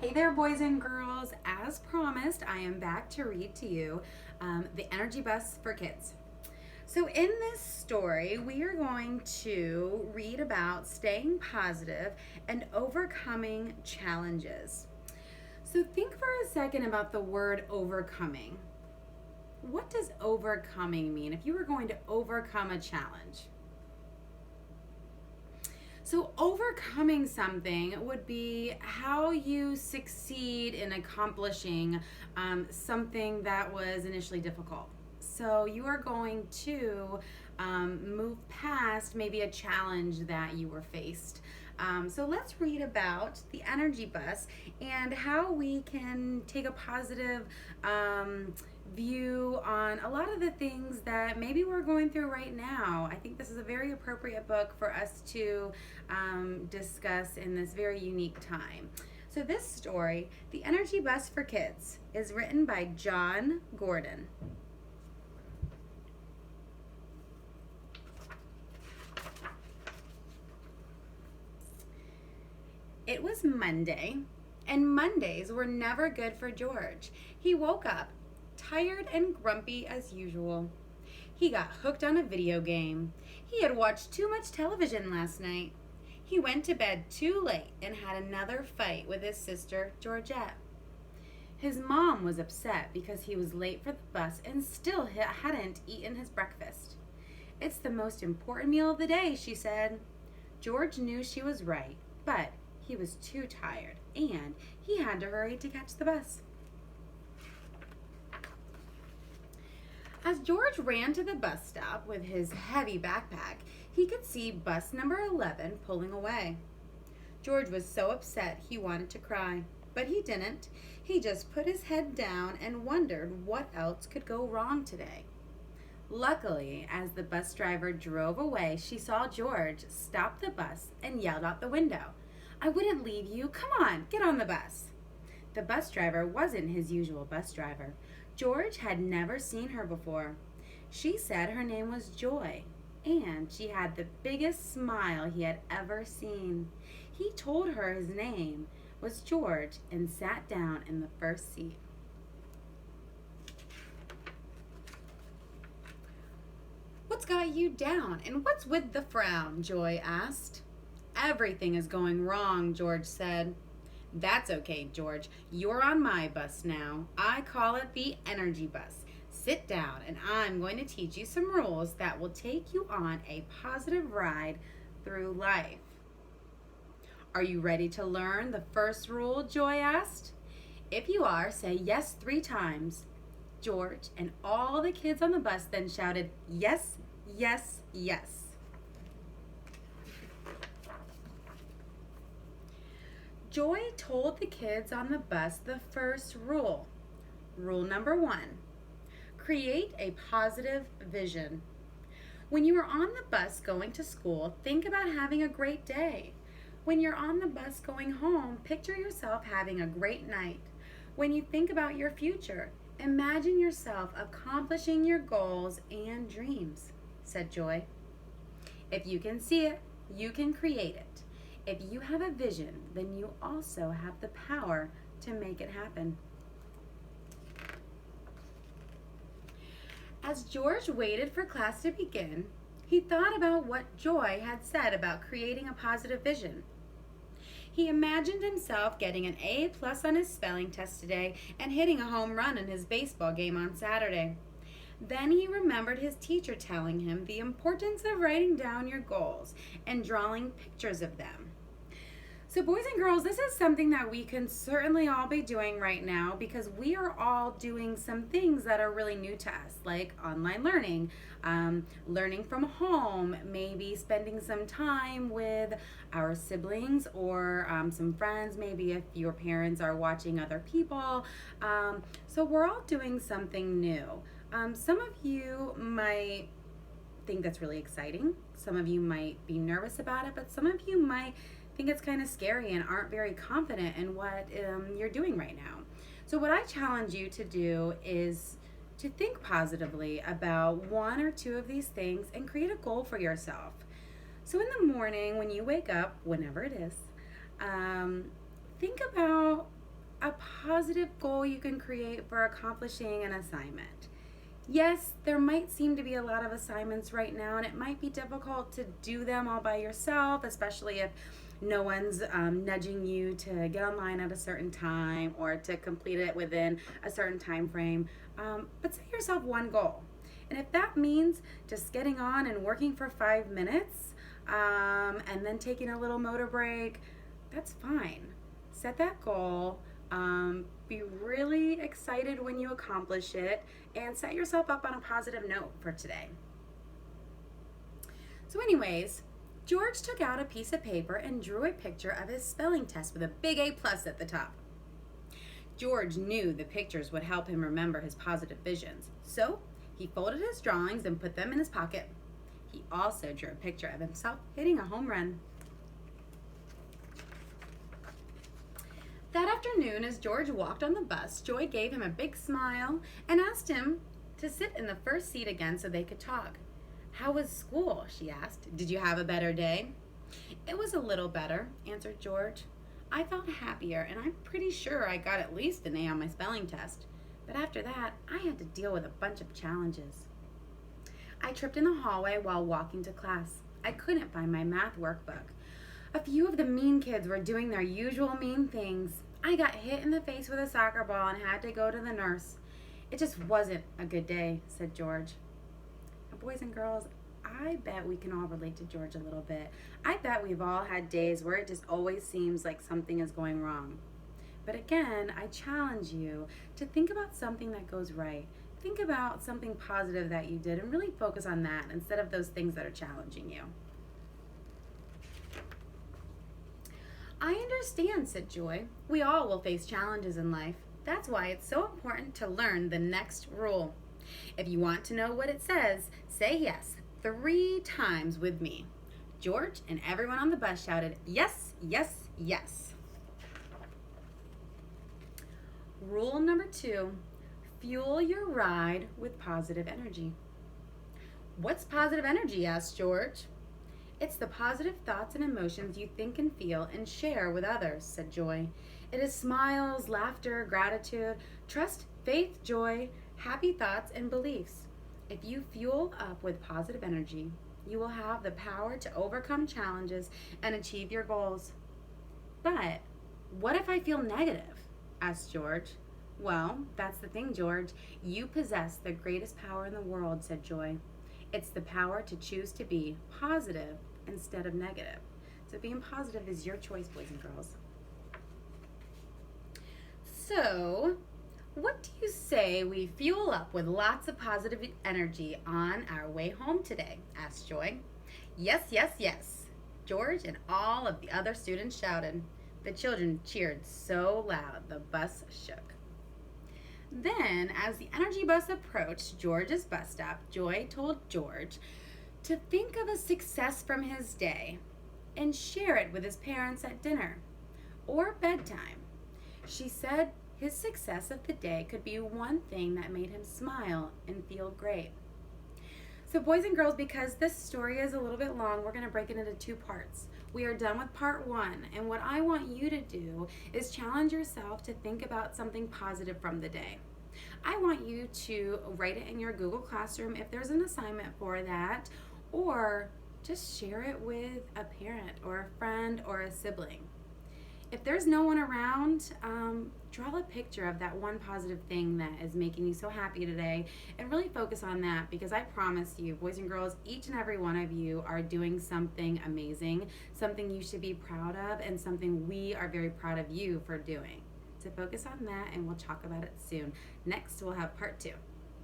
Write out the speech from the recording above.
Hey there, boys and girls. As promised, I am back to read to you The Energy Bus for Kids. So, in this story, we are going to read about staying positive and overcoming challenges. So, think for a second about the word overcoming. What does overcoming mean if you were going to overcome a challenge? So, overcoming something would be how you succeed in accomplishing something that was initially difficult. So, you are going to move past maybe a challenge that you were faced. So, let's read about the energy bus and how we can take a positive view on a lot of the things that maybe we're going through right now. I think this is a very appropriate book for us to discuss in this very unique time. So, this story, The Energy Bus for Kids, is written by Jon Gordon. It was Monday, and Mondays were never good for George. He woke up tired and grumpy as usual. He got hooked on a video game. He had watched too much television last night. He went to bed too late and had another fight with his sister, Georgette. His mom was upset because he was late for the bus and still hadn't eaten his breakfast. "It's the most important meal of the day," she said. George knew she was right, but he was too tired and he had to hurry to catch the bus. As George ran to the bus stop with his heavy backpack, he could see bus number 11 pulling away. George was so upset he wanted to cry, but he didn't. He just put his head down and wondered what else could go wrong today. Luckily, as the bus driver drove away, she saw George stop the bus and yelled out the window, "I wouldn't leave you. Come on, get on the bus." The bus driver wasn't his usual bus driver. George had never seen her before. She said her name was Joy, and she had the biggest smile he had ever seen. He told her his name was George and sat down in the first seat. "What's got you down, and what's with the frown?" Joy asked. "Everything is going wrong," George said. "That's okay, George. You're on my bus now. I call it the Energy Bus. Sit down, and I'm going to teach you some rules that will take you on a positive ride through life." "Are you ready to learn the first rule?" Joy asked. "If you are, say yes 3 times." George and all the kids on the bus then shouted, "Yes, yes, yes." Joy told the kids on the bus the first rule. Rule number 1, create a positive vision. When you are on the bus going to school, think about having a great day. When you're on the bus going home, picture yourself having a great night. When you think about your future, imagine yourself accomplishing your goals and dreams, said Joy. If you can see it, you can create it. If you have a vision, then you also have the power to make it happen. As George waited for class to begin, he thought about what Joy had said about creating a positive vision. He imagined himself getting an A+ on his spelling test today and hitting a home run in his baseball game on Saturday. Then he remembered his teacher telling him the importance of writing down your goals and drawing pictures of them. So, boys and girls, this is something that we can certainly all be doing right now because we are all doing some things that are really new to us, like online learning, learning from home, maybe spending some time with our siblings or some friends, maybe if your parents are watching other people. So, we're all doing something new. Some of you might think that's really exciting. Some of you might be nervous about it, but some of you might think it's kind of scary and aren't very confident in what you're doing right now. So what I challenge you to do is to think positively about 1 or 2 of these things and create a goal for yourself. So in the morning when you wake up, whenever it is, think about a positive goal you can create for accomplishing an assignment. Yes, there might seem to be a lot of assignments right now, and it might be difficult to do them all by yourself, especially if no one's nudging you to get online at a certain time or to complete it within a certain time frame. But set yourself one goal. And if that means just getting on and working for 5 minutes and then taking a little motor break, that's fine. Set that goal. Be really excited when you accomplish it, and set yourself up on a positive note for today. So anyways, George took out a piece of paper and drew a picture of his spelling test with a big A+ at the top. George knew the pictures would help him remember his positive visions, so he folded his drawings and put them in his pocket. He also drew a picture of himself hitting a home run. That afternoon, as George walked on the bus, Joy gave him a big smile and asked him to sit in the first seat again so they could talk. "How was school?" she asked. "Did you have a better day?" "It was a little better," answered George. "I felt happier, and I'm pretty sure I got at least an A on my spelling test. But after that, I had to deal with a bunch of challenges. I tripped in the hallway while walking to class. I couldn't find my math workbook. A few of the mean kids were doing their usual mean things. I got hit in the face with a soccer ball and had to go to the nurse. It just wasn't a good day," said George. Now, boys and girls, I bet we can all relate to George a little bit. I bet we've all had days where it just always seems like something is going wrong. But again, I challenge you to think about something that goes right. Think about something positive that you did and really focus on that instead of those things that are challenging you. "I understand," said Joy. "We all will face challenges in life. That's why it's so important to learn the next rule. If you want to know what it says, say yes 3 times with me." George and everyone on the bus shouted, "Yes, yes, yes." Rule number 2, fuel your ride with positive energy. "What's positive energy?" asked George. "It's the positive thoughts and emotions you think and feel and share with others," said Joy. "It is smiles, laughter, gratitude, trust, faith, joy, happy thoughts, and beliefs. If you fuel up with positive energy, you will have the power to overcome challenges and achieve your goals." "But what if I feel negative?" asked George. "Well, that's the thing, George. You possess the greatest power in the world," said Joy. "It's the power to choose to be positive instead of negative." So being positive is your choice, boys and girls. So, what do you say we fuel up with lots of positive energy on our way home today? Asked Joy. "Yes, yes, yes," George and all of the other students shouted. The children cheered so loud the bus shook. Then, as the energy bus approached George's bus stop, Joy told George to think of a success from his day and share it with his parents at dinner or bedtime. She said his success of the day could be one thing that made him smile and feel great. So boys and girls, because this story is a little bit long, we're going to break it into 2 parts. We are done with part 1, and what I want you to do is challenge yourself to think about something positive from the day. I want you to write it in your Google Classroom if there's an assignment for that, or just share it with a parent or a friend or a sibling. If there's no one around, draw a picture of that one positive thing that is making you so happy today and really focus on that, because I promise you, boys and girls, each and every one of you are doing something amazing, something you should be proud of, and something we are very proud of you for doing. So focus on that, and we'll talk about it soon. Next, we'll have part 2.